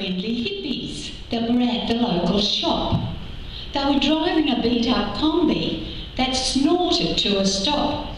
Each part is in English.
friendly hippies that were at the local shop. They were driving a beat-up combi that snorted to a stop.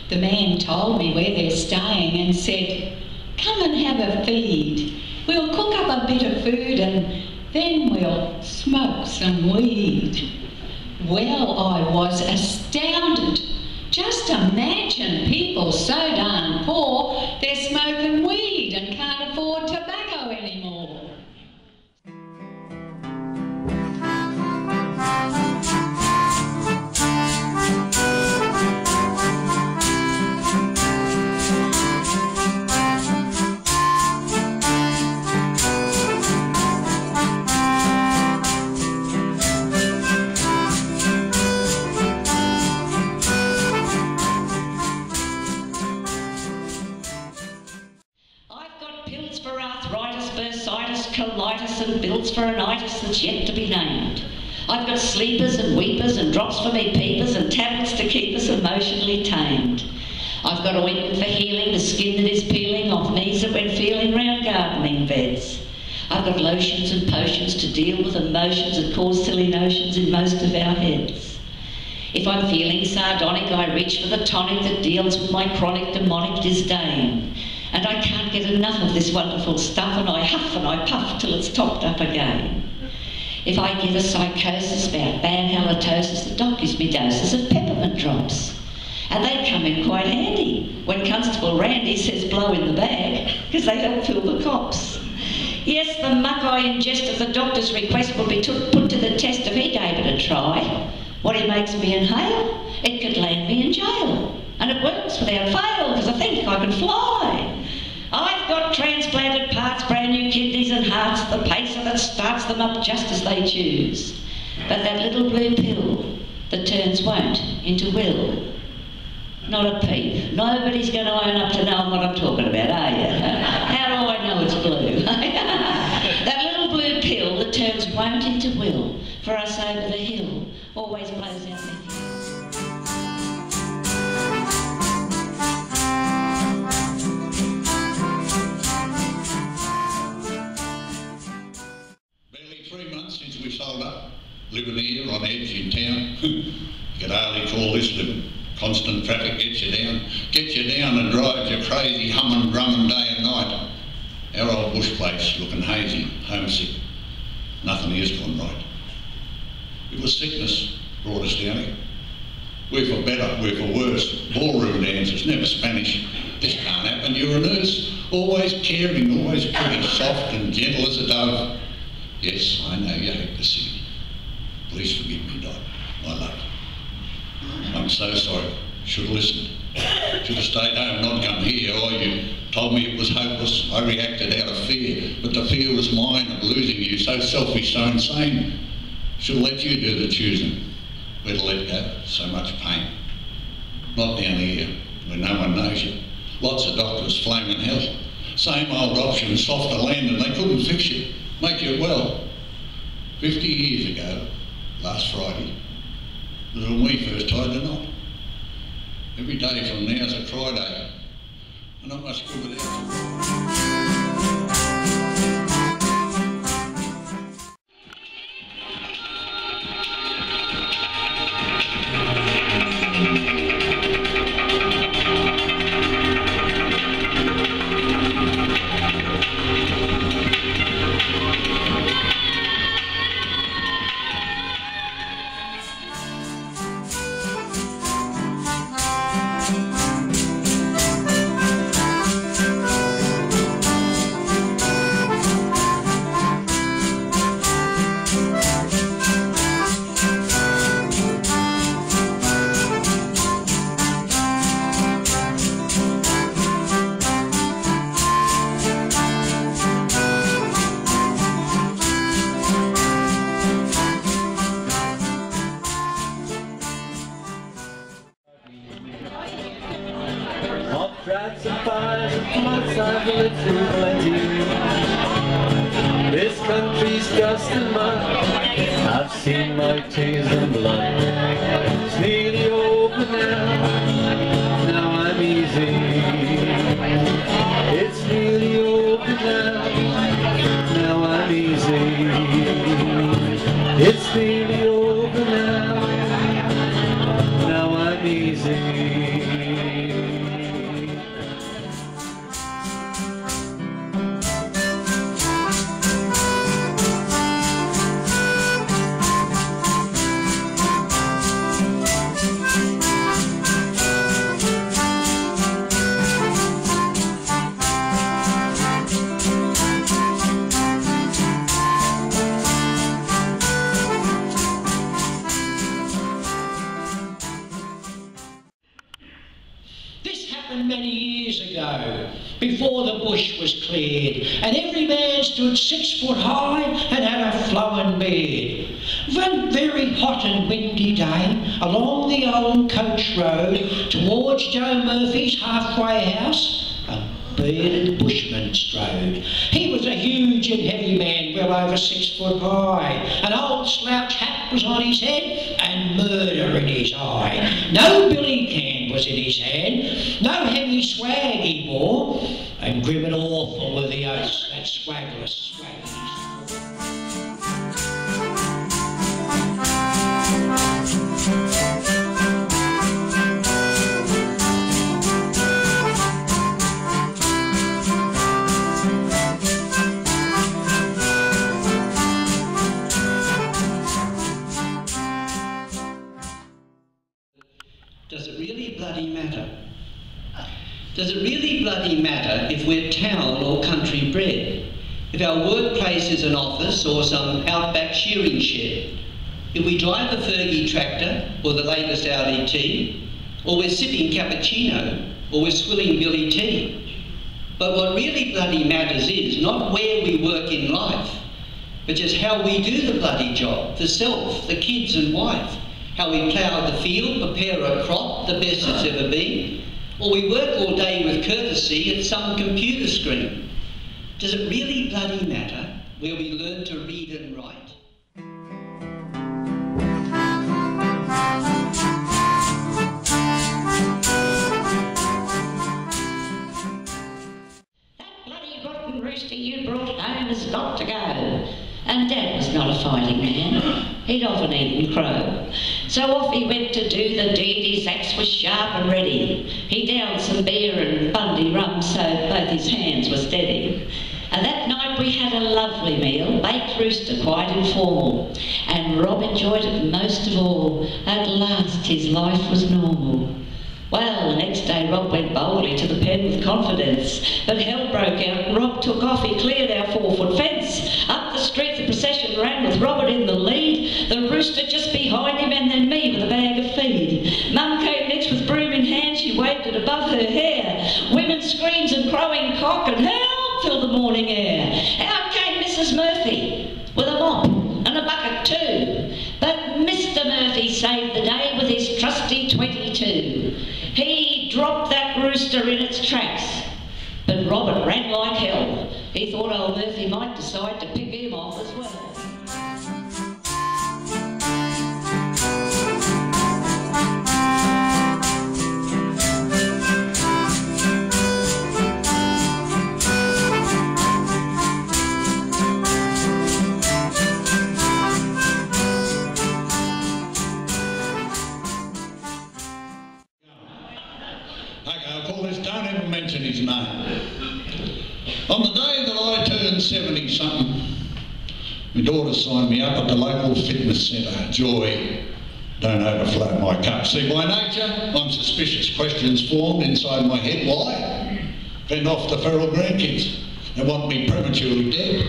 The man told me where they're staying and said, "Come and have a feed. We'll cook up a bit of food and then we'll smoke some weed." Well, I was astounded. Just imagine people so darn poor, they're smoking weed and can't afford tobacco anymore. Colitis and bills for an itis that's yet to be named. I've got sleepers and weepers and drops for me peepers and tablets to keep us emotionally tamed. I've got ointment for healing the skin that is peeling off knees that when feeling round gardening beds. I've got lotions and potions to deal with emotions that cause silly notions in most of our heads. If I'm feeling sardonic, I reach for the tonic that deals with my chronic demonic disdain. And I can't get enough of this wonderful stuff, and I huff and I puff till it's topped up again. If I get a psychosis about bad halitosis, the doc gives me doses of peppermint drops. And they come in quite handy when Constable Randy says blow in the bag, because they help fill the cops. Yes, the muck I ingest at the doctor's request will be put to the test if he gave it a try. What he makes me inhale, it could land me in jail. And it works without fail, because I think I can fly. I've got transplanted parts, brand new kidneys and hearts, the pacer that starts them up just as they choose. But that little blue pill that turns won't into will. Not a peep. Nobody's going to own up to knowing what I'm talking about, are you? How do I know it's blue? That little blue pill that turns won't into will for us over the hill always blows out the hill. Since we sold up, living here on edge in town. You could hardly call this living. Constant traffic gets you down and drives you crazy, humming, drumming day and night. Our old bush place looking hazy, homesick. Nothing here's gone right. It was sickness brought us down here. We're for better, we're for worse. Ballroom dancers, never Spanish. This can't happen. You're a nurse, always caring, always pretty, soft and gentle as a dove. Yes, I know you hate the city. Please forgive me, Doc, my love. I'm so sorry. Should have listened. Should have stayed home, not come here. Oh, you told me it was hopeless. I reacted out of fear, but the fear was mine of losing you. So selfish, so insane. Should have let you do the choosing. Where to let go. So much pain. Not down here, where no one knows you. Lots of doctors, flaming hell. Same old options, softer land, and they couldn't fix you. Make you well. 50 years ago, last Friday, was when we first tied the knot. Every day from now is a try day, and not much good without you. Rats and fires and floods I've lived through plenty. This country's dust and mud, I've seen my tears and blood. It's nearly over now I'm easy. It's nearly over now I'm ago, before the bush was cleared, and every man stood 6 foot high and had a flowing beard. One very hot and windy day, along the old coach road, towards Joe Murphy's halfway house, a bearded bushman strode. He was a huge and heavy man, well over 6 foot high. An old slouch hat was on his head, and murder in his eye. No billy can was in his hand, no heavy swag he wore, and grim and awful were the oaths that swagless swagged. Does it really bloody matter? Does it really bloody matter if we're town or country bred? If our workplace is an office or some outback shearing shed? If we drive a Fergie tractor or the latest Audi T? Or we're sipping cappuccino or we're swilling Billy tea? But what really bloody matters is not where we work in life, but just how we do the bloody job, the self, the kids and wife. How we plough the field, prepare a crop, the best it's ever been. Or we work all day with courtesy at some computer screen. Does it really bloody matter where we learn to read and write? That bloody rotten rooster you brought home has got to go. And Dad was not a fighting man. He'd often eaten crow. So off he went to do the deed. His axe was sharp and ready. He downed some beer and Bundy rum so both his hands were steady. And that night we had a lovely meal, baked rooster, quite informal. And Rob enjoyed it most of all. At last his life was normal. Well, the next day Rob went boldly to the pen with confidence. But hell broke out and Rob took off. He cleared our 4-foot fence. Up the street the procession ran with Robert in the lead. The rooster just behind him and then me with a bag of feed. Mum came next with broom in hand. She waved it above her hair. Women's screams and crowing cock and help filled the morning air. Out came Mrs. Murphy with a mop and a bucket too. But Mr. Murphy saved the day with his trusty 22. He dropped that rooster in its tracks, but Robert ran like hell. He thought old Murphy might decide to pick him off as well. Don't ever mention his name. On the day that I turned 70-something, my daughter signed me up at the local fitness centre. Joy, don't overflow my cup. See, by nature, I'm suspicious. Questions formed inside my head. Why? Fend off the feral grandkids. They want me prematurely dead.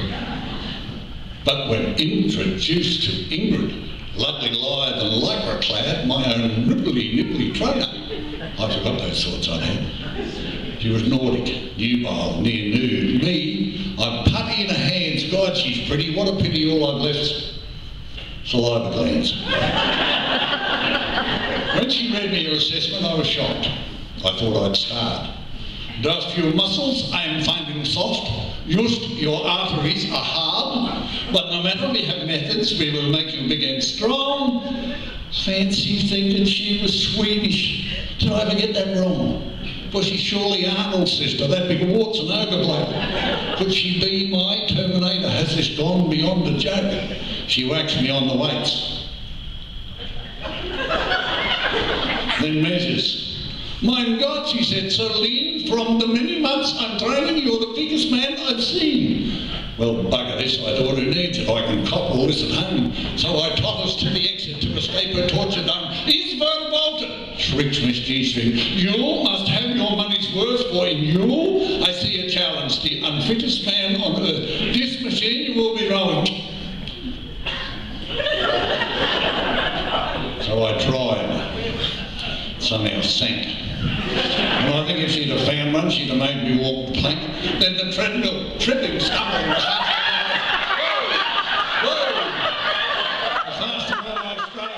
But when introduced to Ingrid, lovely, lithe and lycra-clad, my own nipply trainer, I forgot those thoughts I'd had. She was Nordic, nubile, near nude. Me, I'm putty in her hands. God, she's pretty. What a pity all I've left. Saliva glands. When she read me her assessment, I was shocked. I thought I'd start. Just your muscles I am finding soft. Just your arteries are hard. But no matter, we have methods. We will make you big and strong. Fancy thinking she was Swedish. Did I ever get that wrong? Was she surely Arnold's sister, that big warts and ogre bloke? Could she be my Terminator? Has this gone beyond a joke? She waxed me on the weights. Then measures. My God, she said, so lean, from the many months I'm training, you're the biggest man I've seen. Well, bugger this, I thought, who needs it? I can cop all this at home. So I totters to the exit to escape her torture done. Is Bolton, shrieks Miss G-String. You must have your money's worth, for in you I see a challenge, the unfittest man on earth. This machine you will be rowing. So I tried. Somehow sank. And I think if she'd have found one, she'd have that made me walk the plank. Then the treadmill, tripping, stumbling. Whoa! The fastest one I've strode.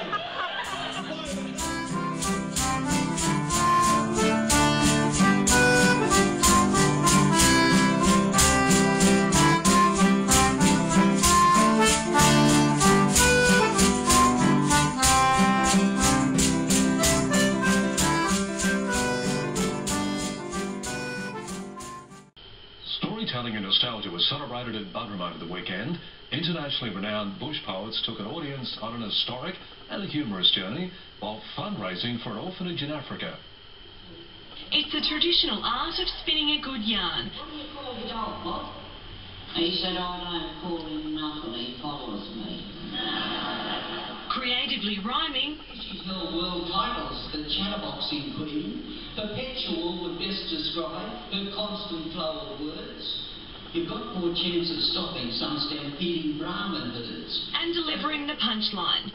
Storytelling and nostalgia was celebrated in Buderim over the weekend. Internationally renowned bush poets took an audience on an historic and a humorous journey while fundraising for an orphanage in Africa. It's the traditional art of spinning a good yarn. What do you call your dog, Bob? He said, I don't call him nothing, he follows me. Creatively rhyming. She's held world titles, the chatterboxing queen. Perpetual would best describe her constant flow of words. You've got more chance of stopping some stampeding Brahmin herds. And delivering the punchline.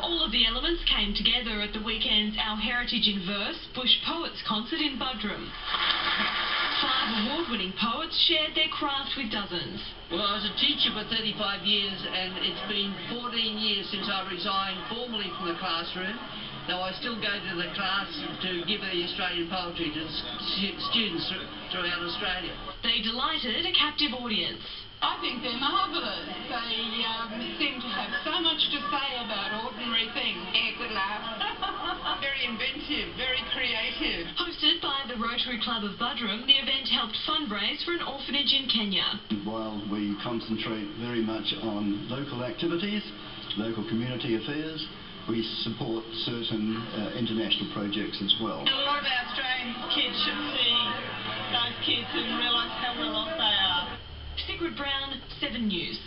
All of the elements came together at the weekend's Our Heritage in Verse Bush Poets concert in Buderim. 5 award-winning poets shared their craft with dozens. Well, I was a teacher for 35 years and it's been 14 years since I resigned formally from the classroom. Now I still go to the class to give the Australian poetry to students throughout Australia. They delighted a captive audience. I think they're marvellous. They seem to have so much to say about ordinary things. Yeah, good laugh. Very inventive, very creative. Hosted by the Rotary Club of Buderim, the event helped fundraise for an orphanage in Kenya. While we concentrate very much on local activities, local community affairs, we support certain international projects as well. A lot of our Australian kids should see those kids and realise how well off they are. Sigrid Brown, 7 News.